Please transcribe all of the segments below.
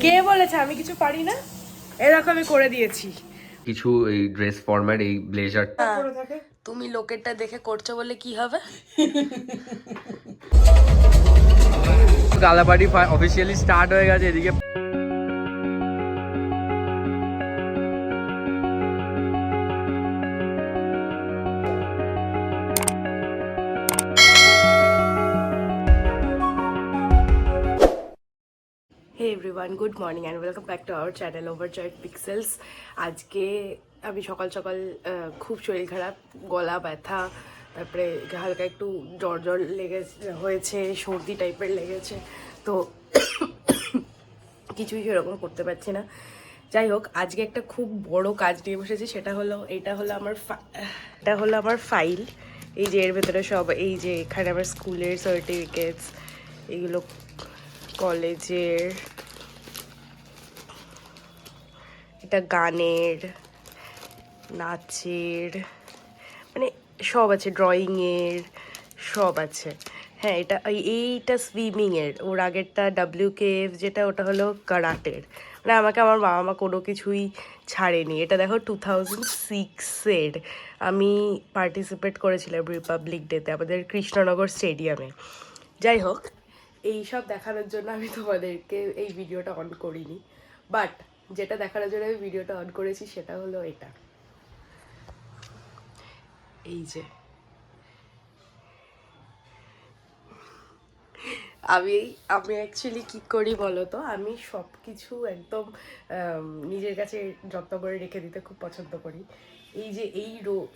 কে বলেছে আমি কিছু পারি না? এরকম আমি করে দিয়েছি কিছু এই ড্রেস ফরম্যাট, এই ব্লেজার তুমি লোকেরটা দেখে করছো বলে কি হবে? গালা পার্টি অফিসিয়ালি স্টার্ট হয়ে গেছে এদিকে। Hey everyone, good morning and welcome back to our channel Overjoyed Pixels. আজকে আমি সকাল সকাল খুব শরীর খারাপ, গলা ব্যথা, তারপরে হালকা একটু জ্বর জ্বর হয়েছে, সর্দি টাইপের লেগেছে, তো কিছুই সেরকম করতে পারছি না। যাই হোক, আজকে একটা খুব বড় কাজ নিয়ে বসেছি, সেটা হলো এটা হলো আমার ফাইল। এই যে এর ভেতরে সব, এই যে এখানে আমার স্কুলের সার্টিফিকেটস, এগুলো কলেজের, এটা গানের, নাচের, মানে সব আছে, ড্রয়িংয়ের সব আছে। হ্যাঁ, এইটা সুইমিংয়ের, ওর আগেরটা WKF যেটা, ওটা হলো কারাটের। মানে আমাকে আমার বাবা মা কোনো কিছুই ছাড়েনি। এটা দেখো 2006-এর, আমি পার্টিসিপেট করেছিলাম রিপাবলিক ডেতে আমাদের কৃষ্ণনগর স্টেডিয়ামে। যাই হোক, এই সব দেখানোর জন্য আমি তোমাদেরকে এই ভিডিওটা অন করিনি, বাট যেটা দেখানোর জন্য আমি ভিডিওটা অন করেছি সেটা হলো এটা। এই যে আমি অ্যাকচুয়ালি কী করি বলো তো, আমি সব কিছু একদম নিজের কাছে যত্ন করে রেখে দিতে খুব পছন্দ করি। এই যে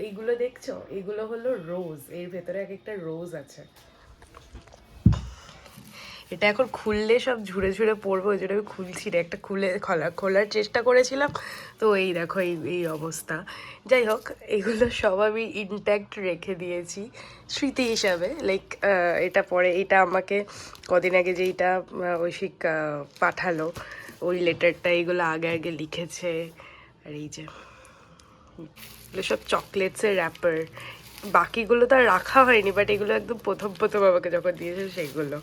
এইগুলো দেখছো, এগুলো হলো রোজ, এর ভেতরে এক একটা রোজ আছে। এটা এখন খুললে সব ঝুড়ে ঝুড়ে পড়বো, ওই জন্য আমি খুলছি না, একটা খোলার চেষ্টা করেছিলাম, তো এই দেখো এই অবস্থা। যাই হোক, এগুলো সব আমি ইনট্যাক্ট রেখে দিয়েছি স্মৃতি হিসাবে। লাইক এটা আমাকে কদিন আগে যেইটা ঐশিক পাঠালো, ওই লেটারটা, এগুলো আগে লিখেছে। আর এই যে এগুলো সব চকলেটসের র্যাপার, বাকিগুলো তো আর রাখা হয়নি, বাট এগুলো একদম প্রথম আমাকে যখন দিয়েছে সেইগুলো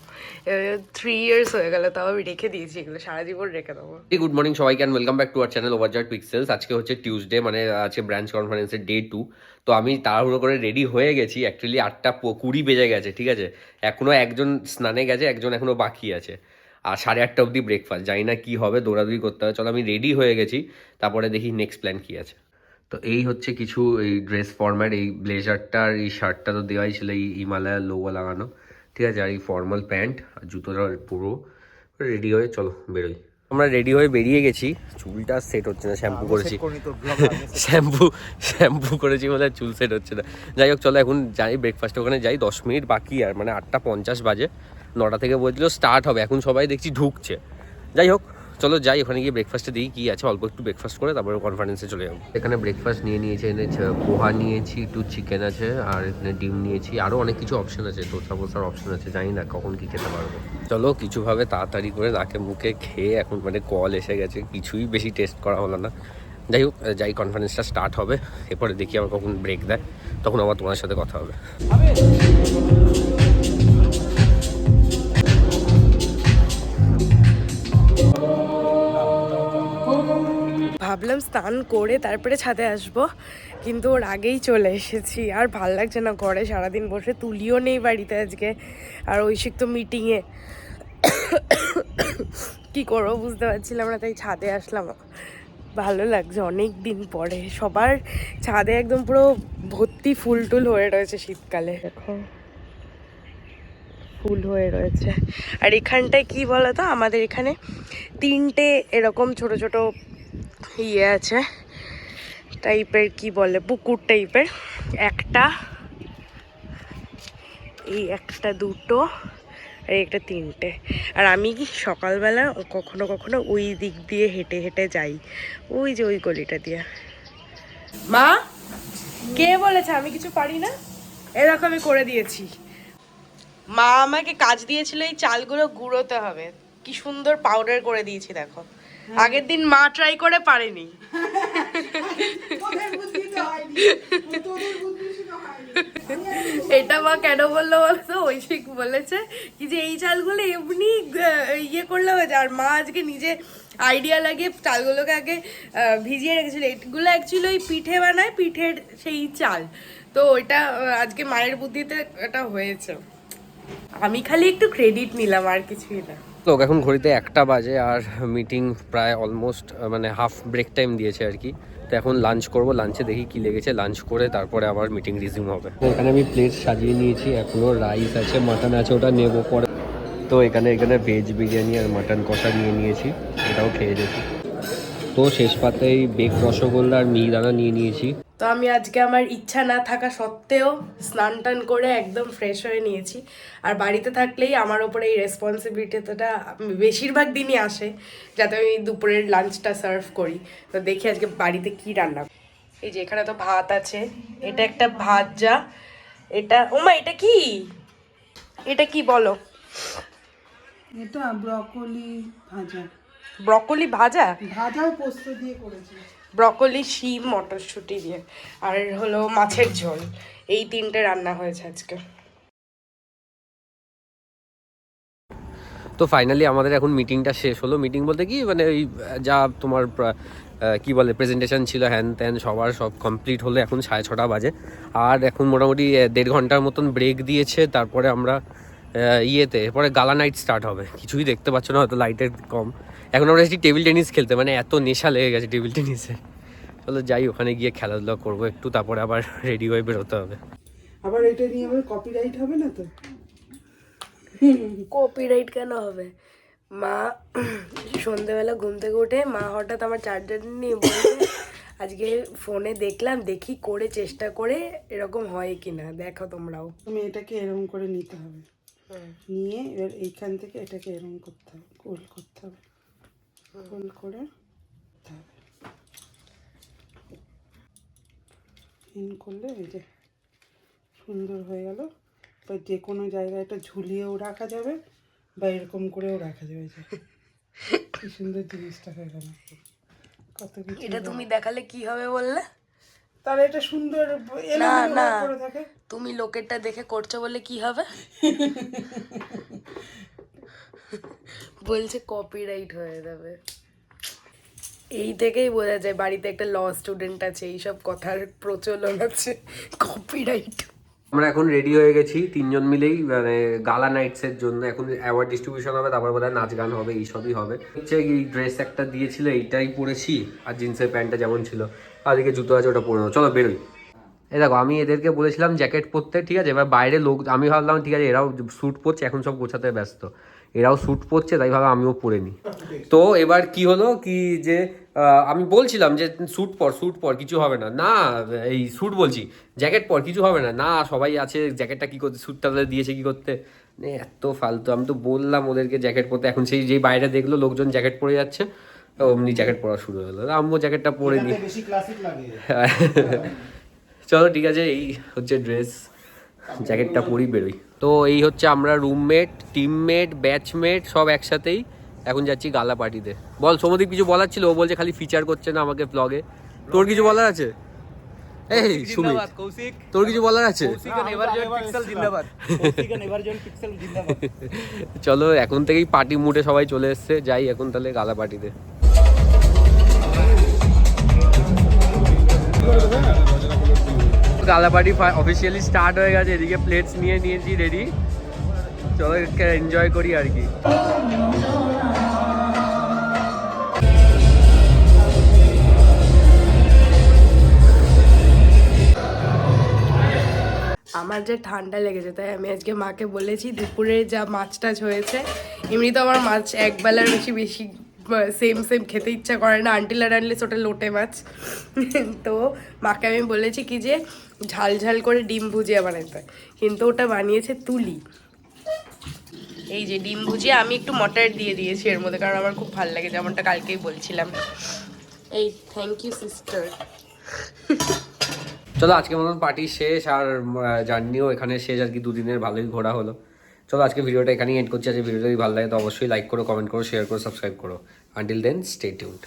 3 years হয়ে গেল, তাও আমি রেখে দিয়েছি, এগুলো সারা জীবন রেখে দেবো। গুড মর্নিং সবাইকে and welcome back to our channel Overjoyed Pixels. আজকে হচ্ছে টিউসডে, মানে আজকে ব্রাঞ্চ কনফারেন্সের ডে 2। তো আমি তাড়াহুড়ো করে রেডি হয়ে গেছি, অ্যাকচুয়ালি 8:20 বেজে গেছে, ঠিক আছে। এখনও একজন স্নানে গেছে, একজন এখনও বাকি আছে, আর 8:30 অবধি ব্রেকফাস্ট। জানি না কী হবে, দৌড়াদৌড়ি করতে হবে। চলো আমি রেডি হয়ে গেছি, তারপরে দেখি নেক্সট প্ল্যান কী আছে। তো এই হচ্ছে কিছু এই ড্রেস ফরম্যাট, এই ব্লেজারটা আর এই শার্টটা তো দেওয়াই ছিল, এই হিমালয়ার লোগো লাগানো, ঠিক আছে। আর এই ফর্মাল প্যান্ট আর জুতোটা পুরো রেডি হয়ে চলো বেরোই। আমরা রেডি হয়ে বেরিয়ে গেছি, চুলটা সেট হচ্ছে না, শ্যাম্পু করেছি শ্যাম্পু করেছি বলে চুল সেট হচ্ছে না। যাই হোক, চলো এখন যাই ব্রেকফাস্ট, ওখানে যাই। 10 মিনিট বাকি, আর মানে 8:50 বাজে, 9টা থেকে বলছিল স্টার্ট হবে, এখন সবাই দেখছি ঢুকছে। যাই হোক, চলো যাই, ওখানে গিয়ে ব্রেকফাস্টে দিই কী আছে, অল্প একটু ব্রেকফাস্ট করে তারপরে কনফারেন্সে চলে যাবো। এখানে ব্রেকফাস্ট নিয়েছি, এনেছে পোহা নিয়েছি, একটু চিকেন আছে, আর এখানে ডিম নিয়েছি, আরও অনেক কিছু অপশন আছে, দোসা বোসার অপশন আছে, জানি না কখন কী খেতে পারবো। চলো কিছুভাবে তাড়াতাড়ি করে নাকে মুখে খেয়ে, এখন মানে কল এসে গেছে, কিছুই বেশি টেস্ট করা হলো না। যাই হোক, যাই, কনফারেন্সটা স্টার্ট হবে, এরপরে দেখি আবার কখন ব্রেক দেয়, তখন আবার তোমার সাথে কথা হবে। ভাবলাম স্নান করে তারপরে ছাদে আসবো, কিন্তু ওর আগেই চলে এসেছি। আর ভাল লাগছে না ঘরে সারাদিন বসে, তুলিও নেই বাড়িতে আজকে, আর ঐশিক তো মিটিংয়ে, কি করবো বুঝতে পারছিলাম না, তাই ছাদে আসলাম। ভালো লাগছে অনেক দিন পরে, সবার ছাদে একদম পুরো ভর্তি ফুল টুল হয়ে রয়েছে শীতকালে, দেখো ফুল হয়ে রয়েছে। আর এখানটায় কি বলতো, আমাদের এখানে 3টে এরকম ছোট ছোট ইয়ে আছে টাইপের, কি বলে, পুকুর টাইপের, একটা, এই একটা, দুটো, আর একটা 3টে। আর আমি কি সকালবেলা কখনো কখনো ওই দিক দিয়ে হেঁটে হেঁটে যাই, ওই যে ওই গলিটা দিয়ে। মা, কে বলেছে আমি কিছু পারি না? এরকম আমি করে দিয়েছি। মা আমাকে কাজ দিয়েছিল এই চালগুলো গুঁড়োতে হবে, কি সুন্দর পাউডার করে দিয়েছি দেখো। আগের দিন মা ট্রাই করে পারেনি। এটা মা কেন বললো বলতো, ঐশিক বলেছে কি যে এই চালগুলো এমনি ইয়ে করলে হয়ে যায়। আর মা আজকে নিজে আইডিয়া লাগিয়ে চালগুলোকে আগে ভিজিয়ে রেখেছিল। এগুলো অ্যাকচুয়ালি ওই পিঠে বানায়, পিঠের সেই চাল। তো ওইটা আজকে মায়ের বুদ্ধিতে এটা হয়েছে। আমি খালি একটু ক্রেডিট নিলাম, আর কিছুই না। লোক এখন ঘড়িতে 1টা বাজে আর মিটিং প্রায় অলমোস্ট মানে হাফ ব্রেক টাইম দিয়েছে আর কি। তো এখন লাঞ্চ করব, লাঞ্চে দেখি কি লেগেছে, লাঞ্চ করে তারপরে আবার মিটিং রিজিউম হবে। তো এখানে আমি প্লেট সাজিয়ে নিয়েছি, এখনও রাইস আছে, মাটন আছে, ওটা নেবো পরে। তো এখানে ভেজ বিরিয়ানি আর মাটন কষা নিয়ে নিয়েছি, এটাও খেয়ে দেখি। তো শেষ পাতেই বেক রসগোল্লা আর মিহিদানা নিয়ে নিয়েছি। তো আমি আজকে আমার ইচ্ছা না থাকা সত্ত্বেও স্নান টান করে একদম ফ্রেশ হয়ে নিয়েছি। আর বাড়িতে থাকলেই আমার ওপরে এই রেসপন্সিবিলিটিটা বেশিরভাগ দিনই আসে, যাতে আমি দুপুরের লাঞ্চটা সার্ভ করি। তো দেখি আজকে বাড়িতে কি রান্না। এই যে এখানে তো ভাত আছে, এটা একটা ভাজা, এটা ওমা এটা কি, এটা কি বলো? এটা ব্রকলি ভাজা। ব্রকলি ভাজা, ভাজাও পোস্ত দিয়ে করেছি। ব্রকলি, শিম, মটরশুঁটি দিয়ে, আর হলো মাছের ঝোল। এই 3টে রান্না হয়েছে আজকে। তো ফাইনালি আমাদের এখন মিটিংটা শেষ হলো। মিটিং বলতে কি মানে ওই যা তোমার কি বলে প্রেজেন্টেশন ছিল হ্যান ত্যান সবার সব কমপ্লিট হলো। এখন 6:30 বাজে আর এখন মোটামুটি 1.5 ঘন্টার মতন ব্রেক দিয়েছে। তারপরে আমরা ইয়েতে পরে গালা নাইট স্টার্ট হবে। কিছুই দেখতে পাচ্ছ না হয়তো, লাইটের কম। এখন আমরা এসেছি টেবিল টেনিস খেলতে, মানে এত নেশা লেগে গেছে টেবিল টেনিসে। চলো যাই, ওখানে গিয়ে খেলাধুলা করবো একটু, তারপরে আবার রেডি হয়ে বেরোতে হবে। আবার এটা নিয়ে আবার কপিরাইট হবে না তো? কপিরাইট কেন হবে? মা সন্ধেবেলা ঘুম থেকে উঠে মা হঠাৎ আমার চার্জার নিয়ে বলছে আজকে ফোনে দেখলাম, দেখি করে চেষ্টা করে এরকম হয় কিনা, দেখো তোমরাও। তুমি এটাকে এরকম করে নিতে হবে, নিয়ে এবার এইখান থেকে এটাকে এরকম করতে হবে, গোল করতে হবে, গোল করে ইন করলে এই যে সুন্দর হয়ে গেল। বা যে কোনো জায়গায় এটা ঝুলিয়েও রাখা যাবে বা এরকম করেও রাখা যাবে। যে কি সুন্দর জিনিসটা হয়ে গেল, কত কিছু। এটা তুমি দেখালে কি হবে বললে? তাহলে এটা সুন্দর না না, করে থাকে। তুমি লোকেরটা দেখে করছো বলে কি হবে? বলছে কপিরাইট হয়ে যাবে। এই থেকেই বোঝা যায় বাড়িতে একটা ল স্টুডেন্ট আছে, এইসব কথার প্রচলন আছে, কপিরাইট। আমরা এখন রেডি হয়ে গেছি 3জন মিলেই, মানে গালা নাইটসের জন্য। এখন অ্যাওয়ার্ড ডিস্ট্রিবিউশন হবে, তারপর বোধহয় নাচ গান হবে, এইসবই হবে। হচ্ছে এই ড্রেস একটা দিয়েছিল, এইটাই পরেছি, আর জিন্সের প্যান্টটা যেমন ছিল, আর এদিকে জুতো আছে, ওটা পরে নেবো। চলো বেরোই। এই দেখো আমি এদেরকে বলেছিলাম জ্যাকেট পরতে, ঠিক আছে। এবার বাইরে লোক, আমি ভাবলাম ঠিক আছে এরাও স্যুট পরছে, এখন সব গোছাতে ব্যস্ত, এরাও স্যুট পরছে, তাই ভাবে আমিও পরে নিই। তো এবার কি হলো কি যে আমি বলছিলাম যে স্যুট পর কিছু হবে না, না এই স্যুট বলছি জ্যাকেট পর কিছু হবে না, না সবাই আছে, জ্যাকেটটা কি করতে, স্যুটটা দিয়েছে কি করতে, এত ফালতু। আমি তো বললাম ওদেরকে জ্যাকেট পরতে, এখন সেই যেই বাইরে দেখলো লোকজন জ্যাকেট পরে যাচ্ছে, অমনি জ্যাকেট পরা শুরু হলো, আমিও জ্যাকেটটা পরে নিই। চলো ঠিক আছে, এই হচ্ছে ড্রেস, জ্যাকেটটা পরেই বেরোই। তো এই হচ্ছে আমরা রুমমেট, টিমমেট, ব্যাচমেট সব একসাথেই এখন যাচ্ছি গালা পার্টিতে। বল সৌমদীপ, কিছু বলার ছিল? ও বলছে খালি ফিচার করছে না আমাকে ব্লগে। তোর কিছু বলার আছে? এই সুমিত, তোর কিছু বলার আছে? চলো এখন থেকেই পার্টি মুডে সবাই চলে এসছে, যাই এখন তাহলে গালা পার্টিতে। গালা পার্টি অফিসিয়ালি স্টার্ট হয়ে গেছে, এদিকে প্লেটস নিয়ে নিয়েছি রেডি, চলো এনজয় করি আর কি। আমার যে ঠান্ডা লেগেছে, তাই আমি আজকে মাকে বলেছি দুপুরে যা মাছ টাছ হয়েছে, এমনি তো আমার মাছ একবেলার বেশি সেম খেতে ইচ্ছা করে না, আনটিল আর আনলেস ওটা লোটে মাছ। তো মাকে আমি বলেছি কি যে ঝাল ঝাল করে ডিম ভুজিয়া বানাতে, কিন্তু ওটা বানিয়েছে তুলি। এই যে ডিম ভুজিয়া, আমি একটু মটর দিয়ে দিয়েছি এর মধ্যে, কারণ আমার খুব ভালো লাগে, যেমনটা কালকেই বলছিলাম। এই থ্যাংক ইউ সিস্টার। চলো আজকে মতন পার্টি শেষ, আর জার্নিও এখানে শেষ আর কি, দুদিনের ভালোই ঘোরা হলো। চলো আজকে ভিডিওটা এখানেই এন্ড করছি। আজকে ভিডিওটা যদি ভালো লাগে তো অবশ্যই লাইক করো, কমেন্ট করো, শেয়ার করো, সাবস্ক্রাইব করো। Until then stay tuned.